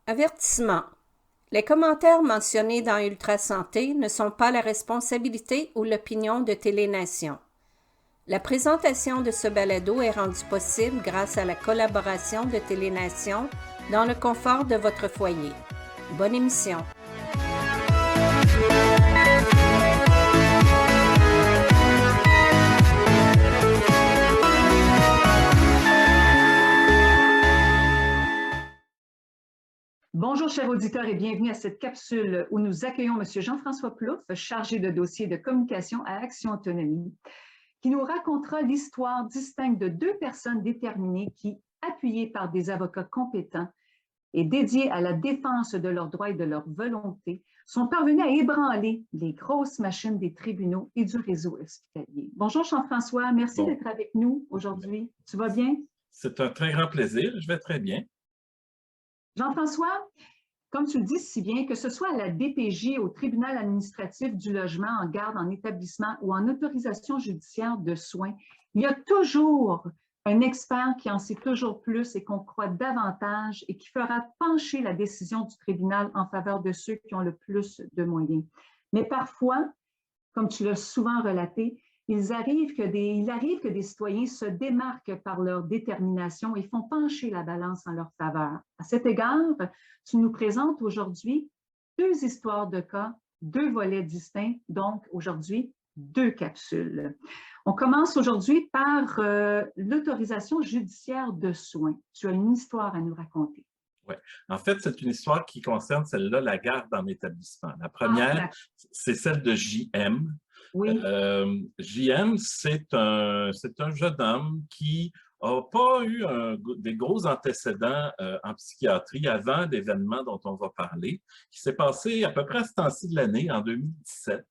Avertissement. Les commentaires mentionnés dans Ultra Santé ne sont pas la responsabilité ou l'opinion de Télénation. La présentation de ce balado est rendue possible grâce à la collaboration de Télénation dans le confort de votre foyer. Bonne émission. Bonjour, chers auditeurs, et bienvenue à cette capsule où nous accueillons M. Jean-François Plouffe, chargé de dossier de communication à Action Autonomie, qui nous racontera l'histoire distincte de deux personnes déterminées qui, appuyées par des avocats compétents et dédiés à la défense de leurs droits et de leur volonté, sont parvenus à ébranler les grosses machines des tribunaux et du réseau hospitalier. Bonjour Jean-François, merci d'être avec nous aujourd'hui. Tu vas bien? C'est un très grand plaisir, je vais très bien. Jean-François, comme tu le dis si bien, que ce soit à la DPJ, au tribunal administratif du logement, en garde, en établissement ou en autorisation judiciaire de soins, il y a toujours un expert qui en sait toujours plus et qu'on croit davantage et qui fera pencher la décision du tribunal en faveur de ceux qui ont le plus de moyens. Mais parfois, comme tu l'as souvent relaté, il arrive que des citoyens se démarquent par leur détermination et font pencher la balance en leur faveur. À cet égard, tu nous présentes aujourd'hui deux histoires de cas, deux volets distincts, donc aujourd'hui, deux capsules. On commence aujourd'hui par l'autorisation judiciaire de soins. Tu as une histoire à nous raconter. Oui. En fait, c'est une histoire qui concerne celle-là, la garde en établissement. La première, c'est celle de JM. Oui. JM, c'est un jeune homme qui n'a pas eu des gros antécédents en psychiatrie avant l'événement dont on va parler, qui s'est passé à peu près à ce temps-ci de l'année, en 2017.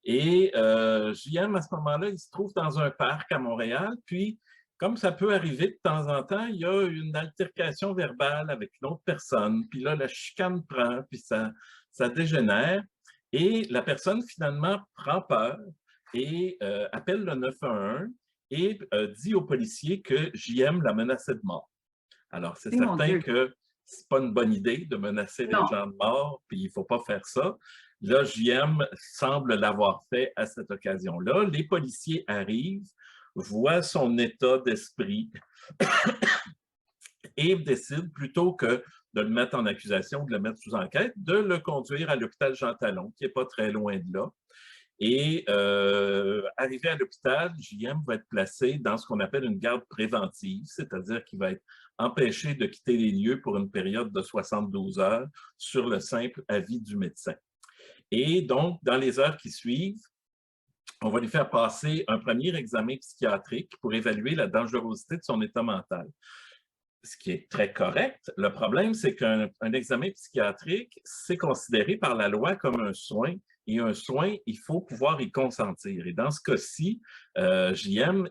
Et JM, à ce moment-là, il se trouve dans un parc à Montréal, puis comme ça peut arriver de temps en temps, il y a une altercation verbale avec une autre personne, puis là, la chicane prend, puis ça dégénère. Et la personne, finalement, prend peur et appelle le 911 et dit au policier que JM l'a menacé de mort. Alors, c'est certain que c'est pas une bonne idée de menacer les gens de mort, puis il ne faut pas faire ça. Là, JM semble l'avoir fait à cette occasion-là. Les policiers arrivent, voient son état d'esprit et décident, plutôt que de le mettre en accusation, de le mettre sous enquête, de le conduire à l'hôpital Jean Talon, qui n'est pas très loin de là. Et arrivé à l'hôpital, JM va être placé dans ce qu'on appelle une garde préventive, c'est-à-dire qu'il va être empêché de quitter les lieux pour une période de 72 heures sur le simple avis du médecin. Et donc, dans les heures qui suivent, on va lui faire passer un premier examen psychiatrique pour évaluer la dangerosité de son état mental. Ce qui est très correct. Le problème, c'est qu'un examen psychiatrique, c'est considéré par la loi comme un soin. Et un soin, il faut pouvoir y consentir. Et dans ce cas-ci, JM,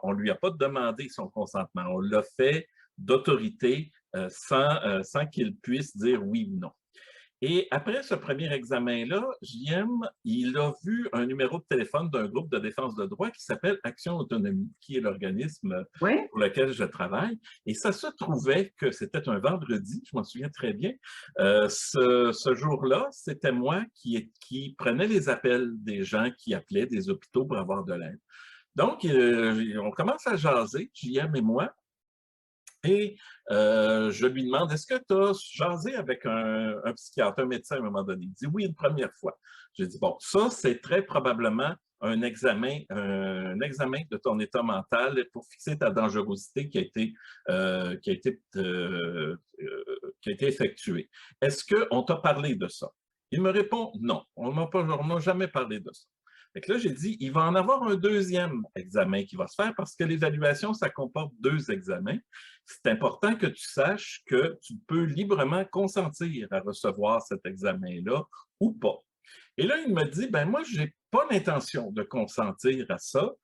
on ne lui a pas demandé son consentement. On l'a fait d'autorité sans qu'il puisse dire oui ou non. Et après ce premier examen-là, JM, il a vu un numéro de téléphone d'un groupe de défense de droit qui s'appelle Action Autonomie, qui est l'organisme pour lequel je travaille. Et ça se trouvait que c'était un vendredi, je m'en souviens très bien. Ce jour-là, c'était moi qui prenais les appels des gens qui appelaient des hôpitaux pour avoir de l'aide. Donc, on commence à jaser, JM et moi. Et je lui demande, est-ce que tu as jasé avec un psychiatre, un médecin à un moment donné? Il dit oui, une première fois. J'ai dit, bon, ça, c'est très probablement un examen de ton état mental pour fixer ta dangerosité qui a été effectué. Est-ce qu'on t'a parlé de ça? Il me répond, non, on ne m'a jamais parlé de ça. Fait que là, j'ai dit, il va en avoir un deuxième examen qui va se faire parce que l'évaluation, ça comporte deux examens. C'est important que tu saches que tu peux librement consentir à recevoir cet examen-là ou pas. Et là, il me dit, ben moi, je n'ai pas l'intention de consentir à ça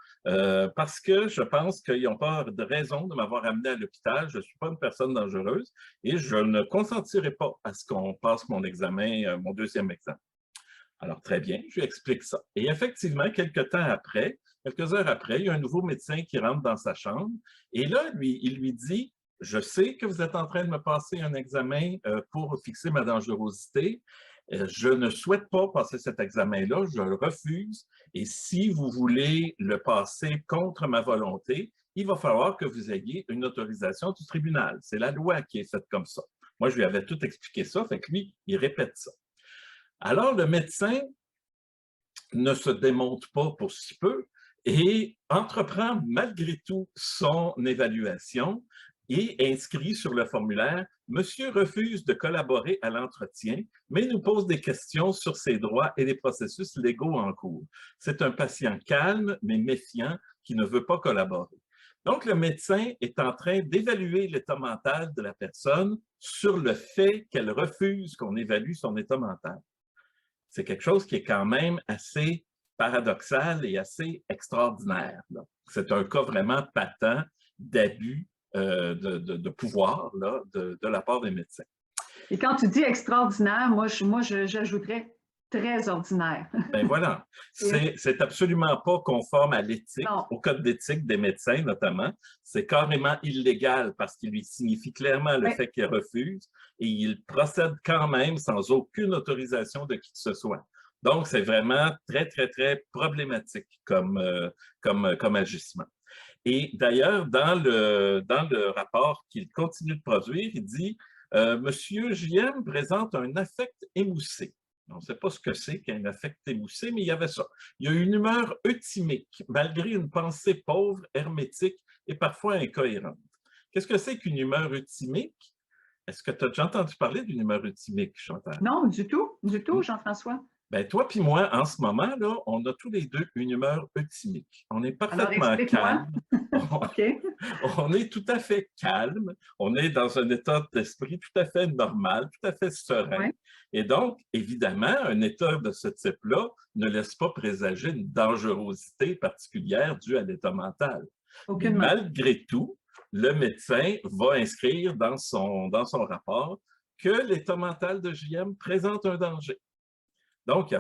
parce que je pense qu'ils n'ont pas de raison de m'avoir amené à l'hôpital. Je ne suis pas une personne dangereuse et je ne consentirai pas à ce qu'on passe mon examen, mon deuxième examen. Alors, très bien, je lui explique ça. Et effectivement, quelques heures après, il y a un nouveau médecin qui rentre dans sa chambre et là, il lui dit, je sais que vous êtes en train de me passer un examen pour fixer ma dangerosité. Je ne souhaite pas passer cet examen-là, je le refuse. Et si vous voulez le passer contre ma volonté, il va falloir que vous ayez une autorisation du tribunal. C'est la loi qui est faite comme ça. Moi, je lui avais tout expliqué ça, fait que lui, il répète ça. Alors, le médecin ne se démonte pas pour si peu et entreprend malgré tout son évaluation et inscrit sur le formulaire « Monsieur refuse de collaborer à l'entretien, mais nous pose des questions sur ses droits et les processus légaux en cours. C'est un patient calme, mais méfiant, qui ne veut pas collaborer. » Donc, le médecin est en train d'évaluer l'état mental de la personne sur le fait qu'elle refuse qu'on évalue son état mental. C'est quelque chose qui est quand même assez paradoxal et assez extraordinaire. C'est un cas vraiment patent d'abus de pouvoir là, de la part des médecins. Et quand tu dis extraordinaire, moi j'ajouterais très ordinaire. Ben voilà, c'est absolument pas conforme à l'éthique, au code d'éthique des médecins notamment. C'est carrément illégal parce qu'il lui signifie clairement le fait qu'il refuse et il procède quand même sans aucune autorisation de qui que ce soit. Donc, c'est vraiment très, très, très problématique comme agissement. Et d'ailleurs, dans le rapport qu'il continue de produire, il dit « Monsieur JM présente un affect émoussé. » On ne sait pas ce que c'est qu'un affect émoussé, mais il y avait ça. Il y a une humeur euthymique, malgré une pensée pauvre, hermétique et parfois incohérente. Qu'est-ce que c'est qu'une humeur euthymique? Est-ce que tu as déjà entendu parler d'une humeur euthymique, Chantal? Non, du tout, Jean-François. Ben, toi puis moi, en ce moment, là, on a tous les deux une humeur euthymique. On est parfaitement calme. Okay. On est tout à fait calme. On est dans un état d'esprit tout à fait normal, tout à fait serein. Ouais. Et donc, évidemment, un état de ce type-là ne laisse pas présager une dangerosité particulière due à l'état mental. Malgré tout, le médecin va inscrire dans son rapport que l'état mental de JM présente un danger. Donc,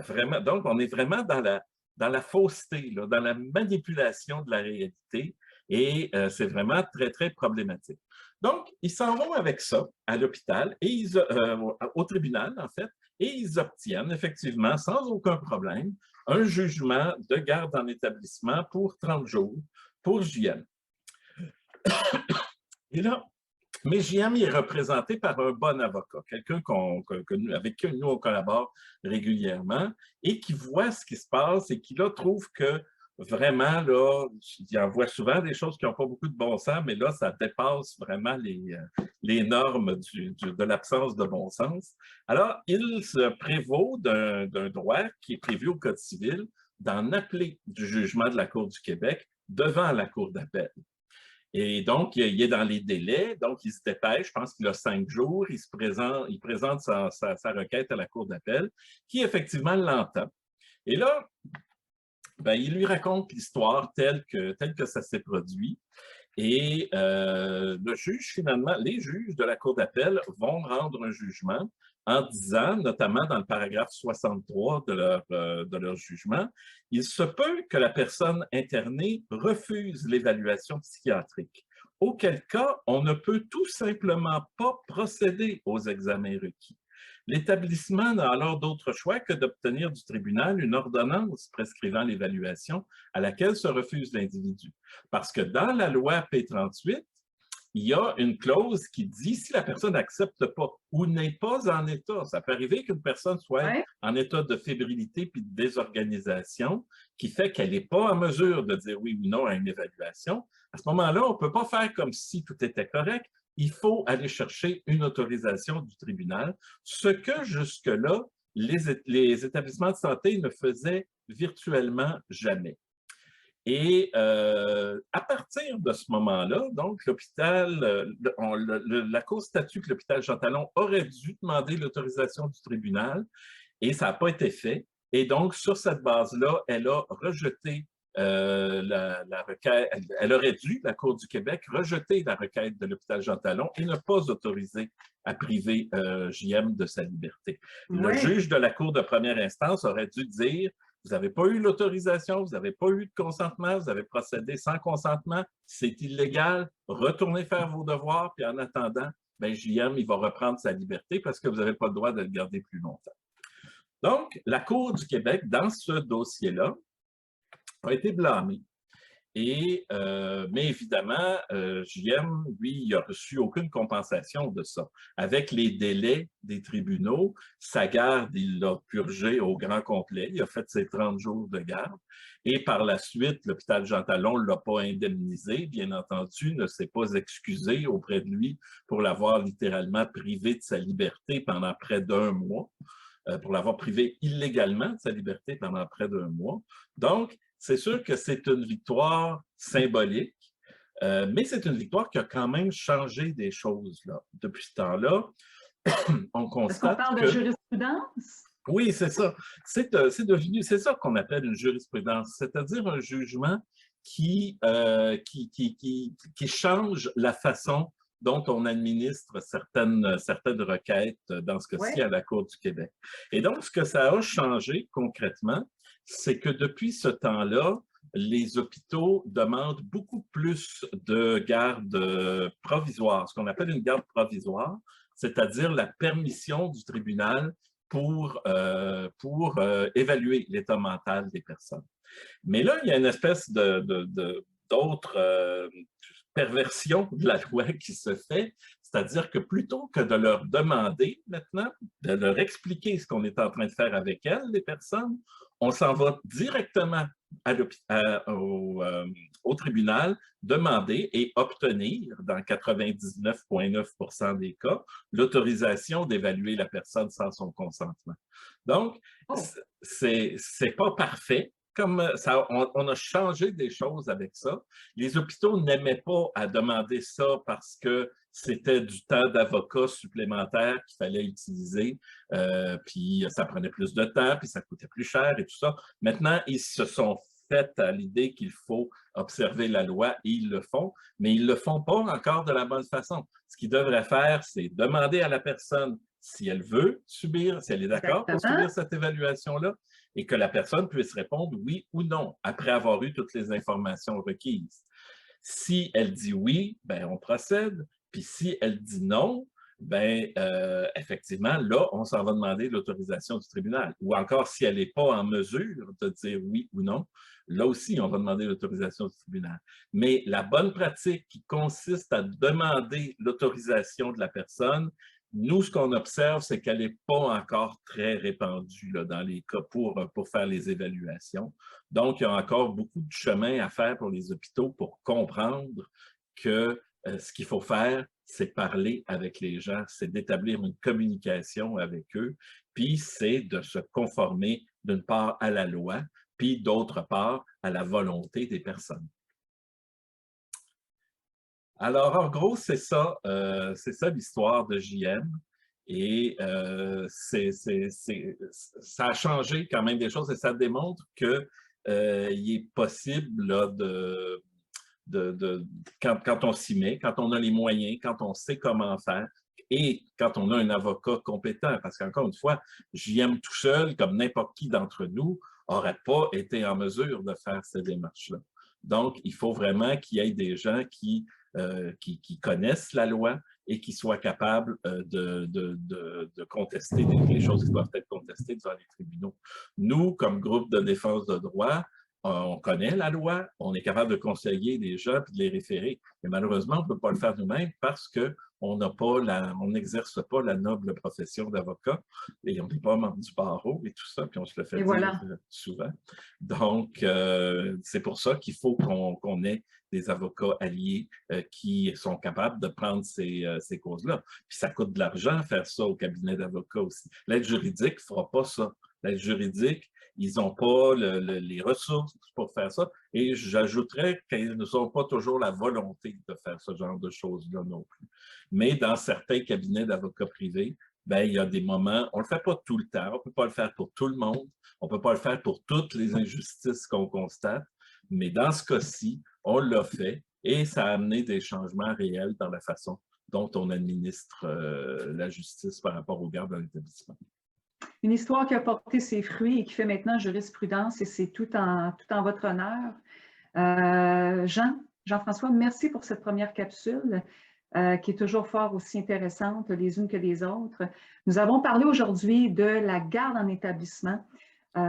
on est vraiment dans la fausseté, là, dans la manipulation de la réalité et c'est vraiment très, très problématique. Donc, ils s'en vont avec ça à l'hôpital, et au tribunal, en fait, et ils obtiennent effectivement, sans aucun problème, un jugement de garde en établissement pour 30 jours pour JM. Et là, mais JM est représenté par un bon avocat, quelqu'un avec qui nous on collabore régulièrement et qui voit ce qui se passe et qui là trouve que vraiment, là, il en voit souvent des choses qui n'ont pas beaucoup de bon sens, mais là, ça dépasse vraiment les normes de l'absence de bon sens. Alors, il se prévaut d'un droit qui est prévu au Code civil d'en appeler du jugement de la Cour du Québec devant la Cour d'appel. Et donc, il est dans les délais, donc il se dépêche, je pense qu'il a 5 jours, il présente sa requête à la Cour d'appel, qui effectivement l'entend. Et là, ben, il lui raconte l'histoire telle que ça s'est produit. Et le juge, finalement, les juges de la Cour d'appel vont rendre un jugement en disant, notamment dans le paragraphe 63 de leur jugement, il se peut que la personne internée refuse l'évaluation psychiatrique, auquel cas on ne peut tout simplement pas procéder aux examens requis. L'établissement n'a alors d'autre choix que d'obtenir du tribunal une ordonnance prescrivant l'évaluation à laquelle se refuse l'individu. Parce que dans la loi P38, il y a une clause qui dit si la personne n'accepte pas ou n'est pas en état, ça peut arriver qu'une personne soit en état de fébrilité puis de désorganisation qui fait qu'elle n'est pas en mesure de dire oui ou non à une évaluation. À ce moment-là, on ne peut pas faire comme si tout était correct. Il faut aller chercher une autorisation du tribunal, ce que jusque-là, les établissements de santé ne faisaient virtuellement jamais. Et à partir de ce moment-là, donc l'hôpital, la Cour statue que l'hôpital Jean Talon aurait dû demander l'autorisation du tribunal et ça n'a pas été fait. Et donc, sur cette base-là, elle a rejeté la requête, elle aurait dû, la Cour du Québec, rejeter la requête de l'hôpital Jean Talon et ne pas autoriser à priver JM de sa liberté. Le juge de la Cour de première instance aurait dû dire vous n'avez pas eu l'autorisation, vous n'avez pas eu de consentement, vous avez procédé sans consentement, c'est illégal, retournez faire vos devoirs, puis en attendant, bien, JM, il va reprendre sa liberté parce que vous n'avez pas le droit de le garder plus longtemps. Donc, la Cour du Québec, dans ce dossier-là, a été blâmée. Mais évidemment, JM, lui, il n'a reçu aucune compensation de ça. Avec les délais des tribunaux, sa garde, il l'a purgée au grand complet. Il a fait ses 30 jours de garde. Et par la suite, l'hôpital Jean Talon ne l'a pas indemnisé, bien entendu, ne s'est pas excusé auprès de lui pour l'avoir littéralement privé de sa liberté pendant près d'1 mois, pour l'avoir privé illégalement de sa liberté pendant près d'1 mois. Donc, c'est sûr que c'est une victoire symbolique, mais c'est une victoire qui a quand même changé des choses là. Depuis ce temps-là, on constate Est-ce qu'on parle de jurisprudence? Oui, c'est ça. C'est devenu, c'est ça qu'on appelle une jurisprudence, c'est-à-dire un jugement qui change la façon dont on administre certaines requêtes, dans ce cas-ci, à la Cour du Québec. Et donc, ce que ça a changé concrètement, c'est que depuis ce temps-là, les hôpitaux demandent beaucoup plus de garde provisoire, ce qu'on appelle une garde provisoire, c'est-à-dire la permission du tribunal pour évaluer l'état mental des personnes. Mais là, il y a une espèce d'autre perversion de la loi qui se fait, c'est-à-dire que plutôt que de leur demander maintenant, de leur expliquer ce qu'on est en train de faire avec elles, les personnes, on s'en va directement au tribunal, demander et obtenir, dans 99,9% des cas, l'autorisation d'évaluer la personne sans son consentement. Donc, c'est pas parfait. Comme ça, on a changé des choses avec ça. Les hôpitaux n'aimaient pas à demander ça parce que c'était du temps d'avocat supplémentaire qu'il fallait utiliser, puis ça prenait plus de temps, puis ça coûtait plus cher et tout ça. Maintenant, ils se sont fait à l'idée qu'il faut observer la loi et ils le font, mais ils ne le font pas encore de la bonne façon. Ce qu'ils devraient faire, c'est demander à la personne si elle veut subir, si elle est d'accord pour subir cette évaluation-là, et que la personne puisse répondre oui ou non, après avoir eu toutes les informations requises. Si elle dit oui, ben on procède, puis si elle dit non, ben effectivement, là, on s'en va demander l'autorisation du tribunal. Ou encore, si elle n'est pas en mesure de dire oui ou non, là aussi, on va demander l'autorisation du tribunal. Mais la bonne pratique qui consiste à demander l'autorisation de la personne, nous, ce qu'on observe, c'est qu'elle n'est pas encore très répandue là, dans les cas pour faire les évaluations. Donc, il y a encore beaucoup de chemin à faire pour les hôpitaux pour comprendre que ce qu'il faut faire, c'est parler avec les gens, c'est d'établir une communication avec eux, puis c'est de se conformer d'une part à la loi, puis d'autre part à la volonté des personnes. Alors, en gros, c'est ça l'histoire de JM. Et ça a changé quand même des choses et ça démontre qu'il est possible là, quand on s'y met, quand on a les moyens, quand on sait comment faire et quand on a un avocat compétent. Parce qu'encore une fois, JM tout seul, comme n'importe qui d'entre nous, n'aurait pas été en mesure de faire ces démarches-là. Donc, il faut vraiment qu'il y ait des gens qui connaissent la loi et qui soient capables de contester les choses qui doivent être contestées devant les tribunaux. Nous, comme groupe de défense de droit, on connaît la loi, on est capable de conseiller les gens et de les référer. Mais malheureusement, on ne peut pas le faire nous-mêmes parce qu'on n'exerce pas la noble profession d'avocat et on n'est pas membre du barreau et tout ça, puis on se le fait dire souvent. Donc, c'est pour ça qu'il faut qu'on ait des avocats alliés qui sont capables de prendre ces causes-là. Puis ça coûte de l'argent faire ça au cabinet d'avocats aussi. L'aide juridique ne fera pas ça. L'aide juridique, ils n'ont pas les ressources pour faire ça. Et j'ajouterais qu'ils n'ont pas toujours la volonté de faire ce genre de choses-là non plus. Mais dans certains cabinets d'avocats privés, ben, il y a des moments, on ne le fait pas tout le temps, on ne peut pas le faire pour tout le monde, on ne peut pas le faire pour toutes les injustices qu'on constate, mais dans ce cas-ci, on l'a fait et ça a amené des changements réels dans la façon dont on administre la justice par rapport aux gardes dans l'établissement. Une histoire qui a porté ses fruits et qui fait maintenant jurisprudence, et c'est tout en votre honneur. Jean-François, merci pour cette première capsule qui est toujours fort aussi intéressante les unes que les autres. Nous avons parlé aujourd'hui de la garde en établissement.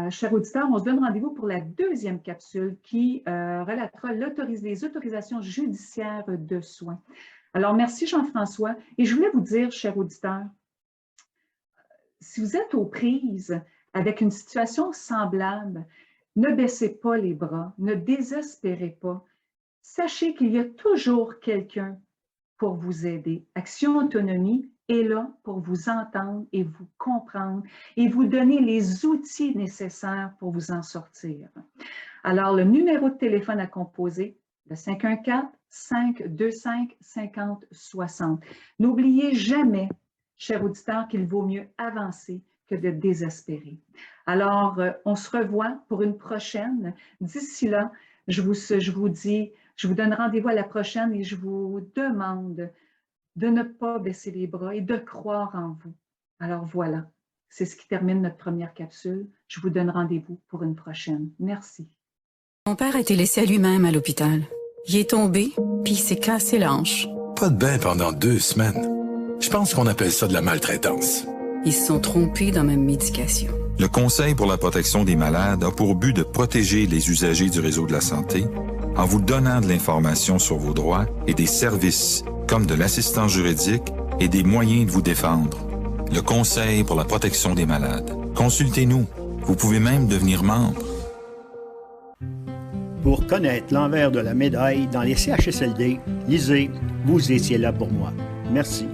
Chers auditeurs, on se donne rendez-vous pour la deuxième capsule qui relatera les autorisations judiciaires de soins. Alors, merci Jean-François. Et je voulais vous dire, chers auditeurs, si vous êtes aux prises avec une situation semblable, ne baissez pas les bras, ne désespérez pas. Sachez qu'il y a toujours quelqu'un pour vous aider. Action Autonomie est là pour vous entendre et vous comprendre et vous donner les outils nécessaires pour vous en sortir. Alors, le numéro de téléphone à composer, le 514-525-5060. N'oubliez jamais, chers auditeurs, qu'il vaut mieux avancer que de désespérer. Alors, on se revoit pour une prochaine. D'ici là, je vous donne rendez-vous à la prochaine et je vous demande de ne pas baisser les bras et de croire en vous. Alors voilà, c'est ce qui termine notre première capsule. Je vous donne rendez-vous pour une prochaine. Merci. Mon père a été laissé à lui-même à l'hôpital. Il est tombé, puis il s'est cassé la hanche. Pas de bain pendant 2 semaines. Je pense qu'on appelle ça de la maltraitance. Ils se sont trompés dans ma médication. Le Conseil pour la protection des malades a pour but de protéger les usagers du réseau de la santé en vous donnant de l'information sur vos droits et des services comme de l'assistance juridique et des moyens de vous défendre. Le Conseil pour la protection des malades. Consultez-nous. Vous pouvez même devenir membre. Pour connaître l'envers de la médaille dans les CHSLD, lisez « Vous étiez là pour moi ». Merci.